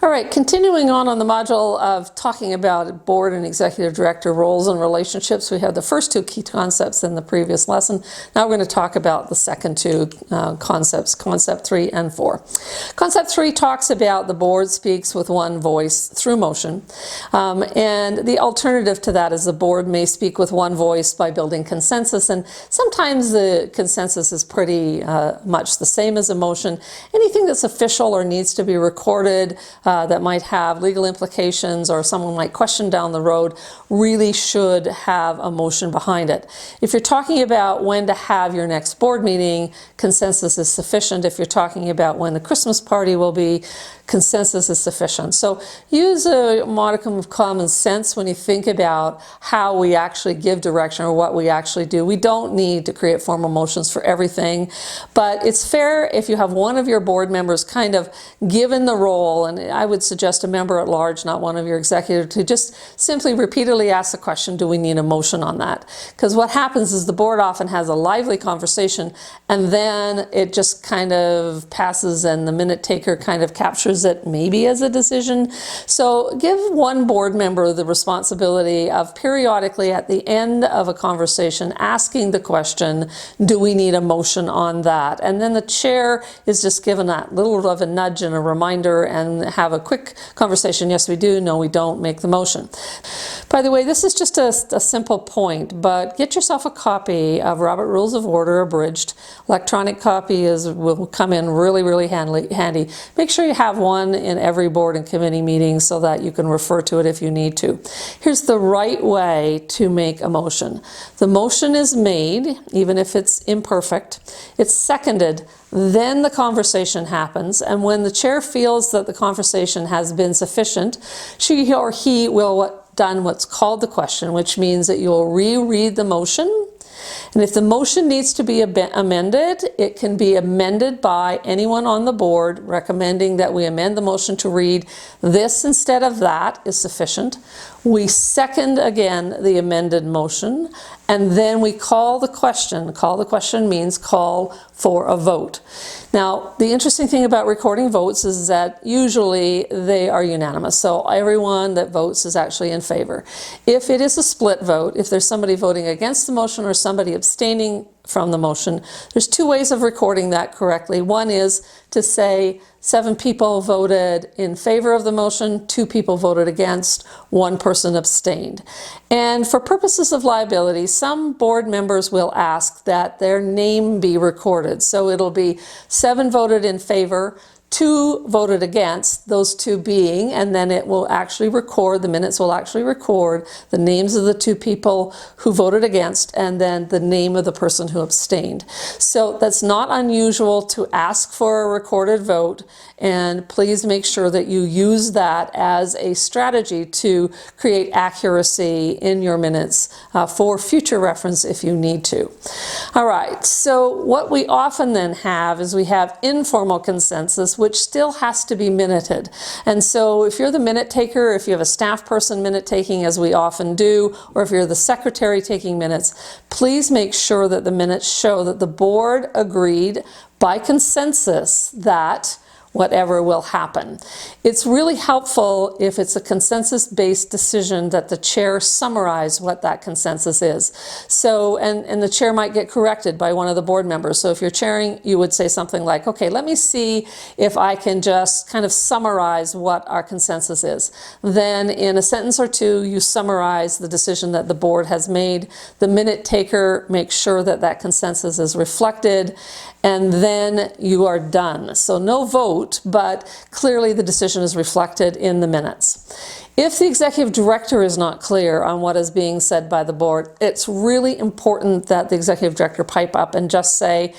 All right, continuing on the module of talking about board and executive director roles and relationships, we had the first two key concepts in the previous lesson. Now we're going to talk about the second two concepts, concept 3 and 4. Concept 3 talks about the board speaks with one voice through motion. And the alternative to that is the board may speak with one voice by building consensus. And sometimes the consensus is pretty much the same as a motion. Anything that's official or needs to be recorded that might have legal implications or someone might question down the road really should have a motion behind it. If you're talking about when to have your next board meeting, consensus is sufficient. If you're talking about when the Christmas party will be, consensus is sufficient. So use a modicum of common sense when you think about how we actually give direction or what we actually do. We don't need to create formal motions for everything, but it's fair if you have one of your board members kind of given the role, and I would suggest a member at large, not one of your executives, to just simply repeatedly ask the question, do we need a motion on that? Because what happens is the board often has a lively conversation and then it just kind of passes and the minute taker kind of captures it maybe as a decision. So give one board member the responsibility of periodically at the end of a conversation asking the question, do we need a motion on that? And then the chair is just given that little of a nudge and a reminder and have a quick conversation. Yes, we do. No, we don't. Make the motion. By the way, this is just a simple point, but get yourself a copy of Robert Rules of Order abridged. Electronic copy will come in really handy. Make sure you have one in every board and committee meeting so that you can refer to it if you need to. Here's the right way to make a motion. The motion is made, even if it's imperfect. It's seconded. Then the conversation happens, and when the chair feels that the conversation has been sufficient, she or he will done what's called the question, which means that you'll reread the motion. And if the motion needs to be amended, it can be amended by anyone on the board recommending that we amend the motion to read this instead of that is sufficient. We second again the amended motion, and then we call the question. Call the question means call for a vote. Now, the interesting thing about recording votes is that usually they are unanimous. So everyone that votes is actually in favor. If it is a split vote, if there's somebody voting against the motion or somebody abstaining from the motion, there's two ways of recording that correctly. One is to say 7 people voted in favor of the motion, 2 people voted against, 1 person abstained. And for purposes of liability, some board members will ask that their name be recorded. So it'll be 7 voted in favor, 2 voted against, those 2 being, and then it will actually record, the minutes will actually record the names of the 2 people who voted against and then the name of the person who abstained. So that's not unusual to ask for a recorded vote, and please make sure that you use that as a strategy to create accuracy in your minutes for future reference if you need to. All right, so what we often then have is we have informal consensus, which still has to be minuted. And so if you're the minute taker, if you have a staff person minute taking, as we often do, or if you're the secretary taking minutes, please make sure that the minutes show that the board agreed by consensus that whatever will happen. It's really helpful if it's a consensus-based decision that the chair summarize what that consensus is. So, and the chair might get corrected by one of the board members. So if you're chairing, you would say something like, okay, let me see if I can just kind of summarize what our consensus is. Then in a sentence or two, you summarize the decision that the board has made. The minute taker makes sure that that consensus is reflected, and then you are done. So no vote, but clearly the decision is reflected in the minutes. If the executive director is not clear on what is being said by the board, it's really important that the executive director pipe up and just say,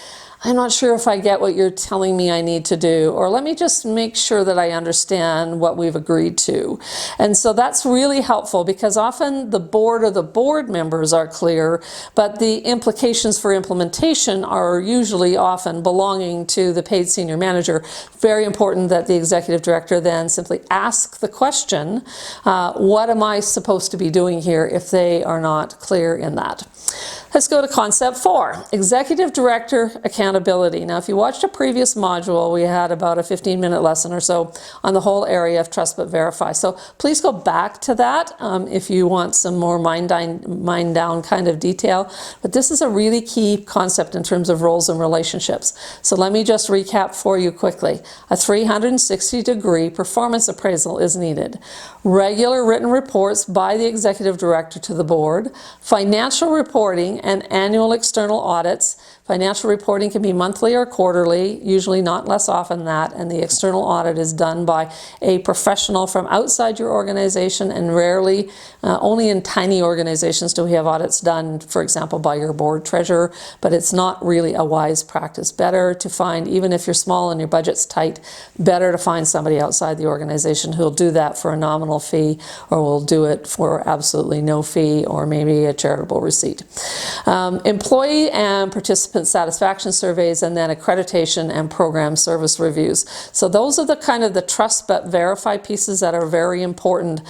I'm not sure if I get what you're telling me I need to do, or let me just make sure that I understand what we've agreed to. And so that's really helpful because often the board or the board members are clear, but the implications for implementation are usually often belonging to the paid senior manager. Very important that the executive director then simply ask the question, what am I supposed to be doing here if they are not clear in that? Let's go to concept 4, executive director accountability. Now, if you watched a previous module, we had about a 15-minute lesson or so on the whole area of trust but verify. So please go back to that if you want some more mind down kind of detail. But this is a really key concept in terms of roles and relationships. So let me just recap for you quickly. A 360-degree performance appraisal is needed. Regular written reports by the executive director to the board, financial reporting and annual external audits. Financial reporting can be monthly or quarterly, usually not less often than that, and the external audit is done by a professional from outside your organization, and rarely, only in tiny organizations do we have audits done, for example, by your board treasurer, but it's not really a wise practice. Better to find, even if you're small and your budget's tight, better to find somebody outside the organization who'll do that for a nominal fee, or will do it for absolutely no fee, or maybe a charitable receipt. Employee and participant satisfaction surveys, and then accreditation and program service reviews. So those are the kind of the trust but verify pieces that are very important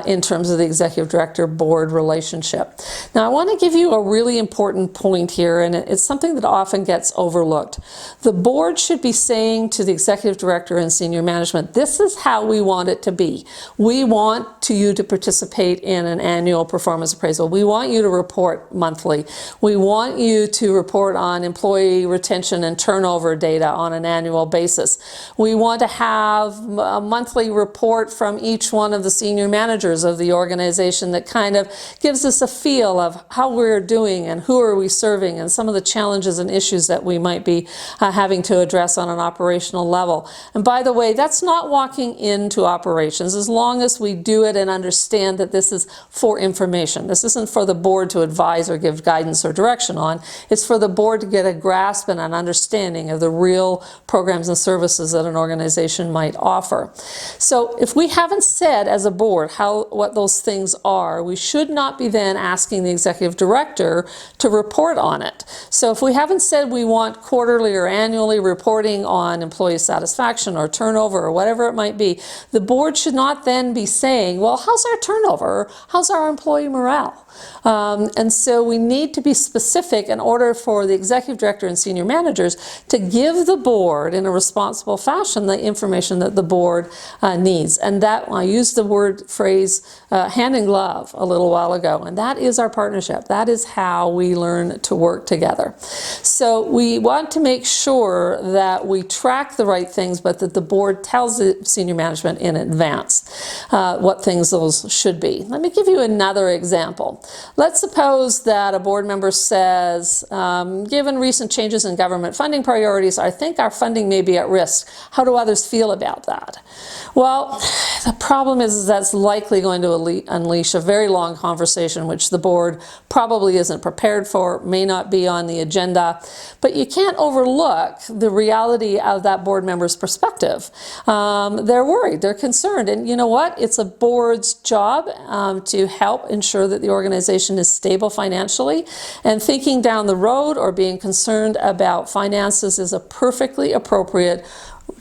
in terms of the executive director board relationship. Now I want to give you a really important point here, and it's something that often gets overlooked. The board should be saying to the executive director and senior management, this is how we want it to be. We want you to participate in an annual performance appraisal. We want you to report monthly. We want you to report on employee retention and turnover data on an annual basis. We want to have a monthly report from each one of the senior managers of the organization that kind of gives us a feel of how we're doing and who are we serving and some of the challenges and issues that we might be having to address on an operational level. And by the way, that's not walking into operations, as long as we do it and understand that this is for information. This isn't for the board to advise or give guidance or direction on. It's for the board to get a grasp and an understanding of the real programs and services that an organization might offer. So if we haven't said as a board what those things are, we should not be then asking the executive director to report on it. So if we haven't said we want quarterly or annually reporting on employee satisfaction or turnover or whatever it might be, the board should not then be saying, well, how's our turnover? How's our employee morale? And so we need to be specific in order for the executive director and senior managers to give the board in a responsible fashion the information that the board needs. And that, I used the phrase hand in glove a little while ago, and that is our partnership. That is how we learn to work together. So we want to make sure that we track the right things, but that the board tells the senior management in advance what things those should be. Let me give you another example. Let's suppose that a board member says, given recent changes in government funding priorities, I think our funding may be at risk. How do others feel about that? Well, the problem is that's likely going to unleash a very long conversation, which the board probably isn't prepared for, may not be on the agenda, but you can't overlook the reality of that board member's perspective. They're worried, they're concerned, and you know what? It's a board's job to help ensure that the organization is stable financially, and thinking down the road or being concerned about finances is a perfectly appropriate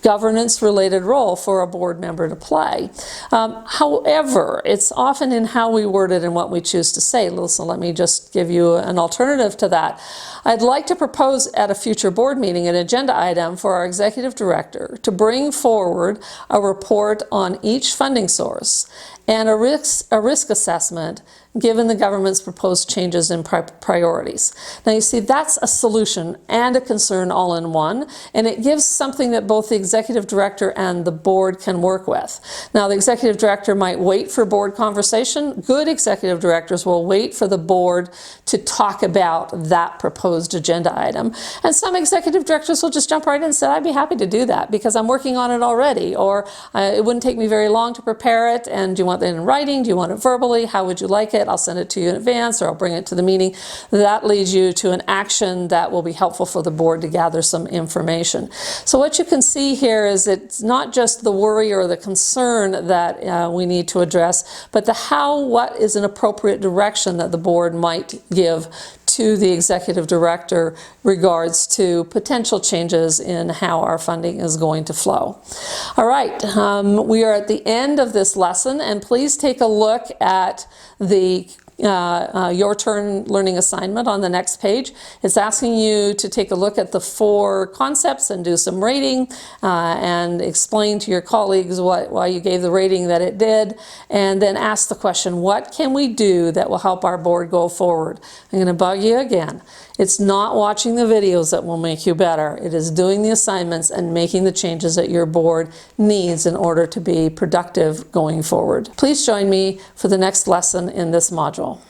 governance-related role for a board member to play. However, it's often in how we word it and what we choose to say. So let me just give you an alternative to that. I'd like to propose at a future board meeting an agenda item for our executive director to bring forward a report on each funding source and a risk assessment given the government's proposed changes in priorities. Now you see, that's a solution and a concern all in one, and it gives something that both the executive director and the board can work with. Now the executive director might wait for board conversation. Good executive directors will wait for the board to talk about that proposed agenda item. And some executive directors will just jump right in and say, I'd be happy to do that because I'm working on it already, or it wouldn't take me very long to prepare it, and do you want it in writing? Do you want it verbally? How would you like it? I'll send it to you in advance, or I'll bring it to the meeting. That leads you to an action that will be helpful for the board to gather some information. So what you can see here is it's not just the worry or the concern that we need to address, but the how, what is an appropriate direction that the board might give to the executive director regards to potential changes in how our funding is going to flow. All right, we are at the end of this lesson, and please take a look at the your turn learning assignment on the next page. It's asking you to take a look at the 4 concepts and do some rating and explain to your colleagues why you gave the rating that it did, and then ask the question, what can we do that will help our board go forward? I'm going to bug you again. It's not watching the videos that will make you better. It is doing the assignments and making the changes that your board needs in order to be productive going forward. Please join me for the next lesson in this module.